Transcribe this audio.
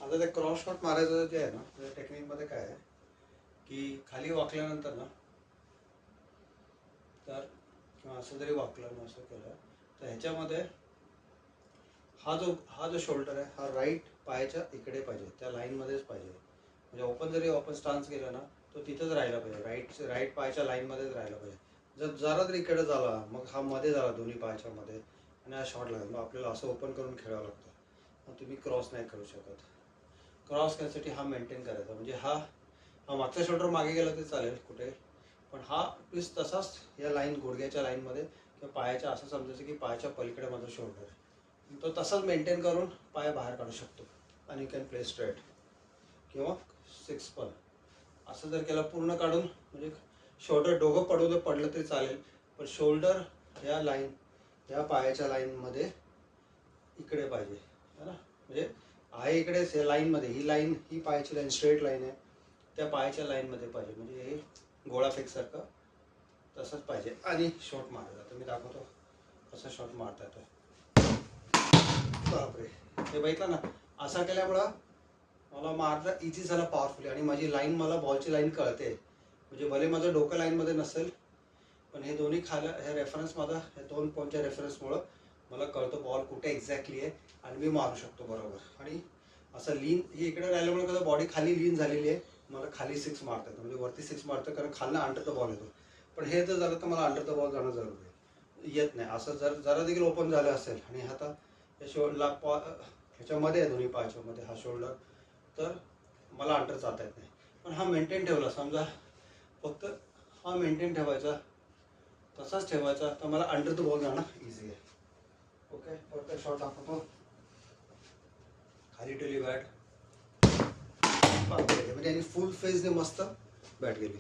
आता ते cross shot मारायचं जे आहे ना, त्या टेक्निकमध्ये काय आहे की खाली वाकल्यानंतर ना, तर किंवा असं जरी वाकलं ना, असं केलं तर ह्याच्यामध्ये हा जो शोल्डर आहे हा राईट पायाच्या इकडे पाहिजे, त्या लाईनमध्येच पाहिजे. म्हणजे ओपन जरी ओपन स्टान्स केला ना, तो तिथंच राहायला पाहिजे, राईट पायाच्या लाईनमध्येच राहायला पाहिजे. जर जरा जरी इकडे झाला, मग हा मध्ये झाला दोन्ही पायाच्या मध्ये आणि हा शॉर्ट लागला, मग आपल्याला असं ओपन करून खेळावं लागतं. मग तुम्ही क्रॉस नाही करू शकत. क्रॉस करण्यासाठी हा मेंटेन करायचा. म्हणजे हा मागचा शोल्डर मागे गेला तरी चालेल कुठे, पण हा ट्विस्ट तसाच या लाईन, गुडघ्याच्या लाईनमध्ये किंवा पायाच्या, असं समजायचं की पायाच्या पलीकडे माझा शोल्डर, तो तसाच मेंटेन करून पाय बाहेर काढू शकतो. आणि यू कॅन प्ले स्ट्रेट किंवा 6 पण असं जर केलं पूर्ण काढून, म्हणजे शोल्डर दोघं पडलं तरी चालेल, पण शोल्डर या लाईन, या पायाच्या लाईनमध्ये इकडे पाहिजे है ना. म्हणजे आहे इकडेच या लाईनमध्ये, ही पायाची लाईन स्ट्रेट लाईन आहे, त्या पायाच्या लाईनमध्ये पाहिजे. म्हणजे हे गोळा फेकसारखं तसंच पाहिजे. आणि शॉट मारायचा. तर मी दाखवतो कसं शॉट मारता येतं. बापरे, हे बघितलं ना, असा केल्यामुळं मला मारता इझी झाला, पॉवरफुली. आणि माझी लाईन, मला बॉलची लाईन कळते. म्हणजे भले माझं डोकं लाईनमध्ये नसेल, पण हे दोन्ही हे रेफरन्स माझा, हे 2 पॉईंटच्या रेफरन्समुळं मला कळतं बॉल कुठे एक्झॅक्टली आहे आणि मी मारू शकतो बरोबर. आणि असं लीन ही इकडे राहिल्यामुळे कसं बॉडी खाली लीन झालेली आहे, मला खाली 6 मारता येतं. म्हणजे वरती 6 मारतं, कारण खालनं अंडर द बॉल येतो. पण हे जर झालं तर मला अंडर द बॉल जाणं जरूर आहे, येत नाही. असं जरा देखील ओपन झालं असेल आणि आता ह्याच्यामध्ये आहे, दोन्ही पायाच्या मध्ये हा शोल्डर, तर मला अंडर जाता येत नाही. पण हा मेंटेन ठेवला, समजा फक्त हा मेंटेन ठेवायचा, तसाच ठेवायचा, तर मला अंडर द बॉल जाणं इझी आहे. ओके, परफेक्ट शॉट दाखवतो. खाली ठेवली बॅट, म्हणजे फुल फेजने मस्त बॅट गेली.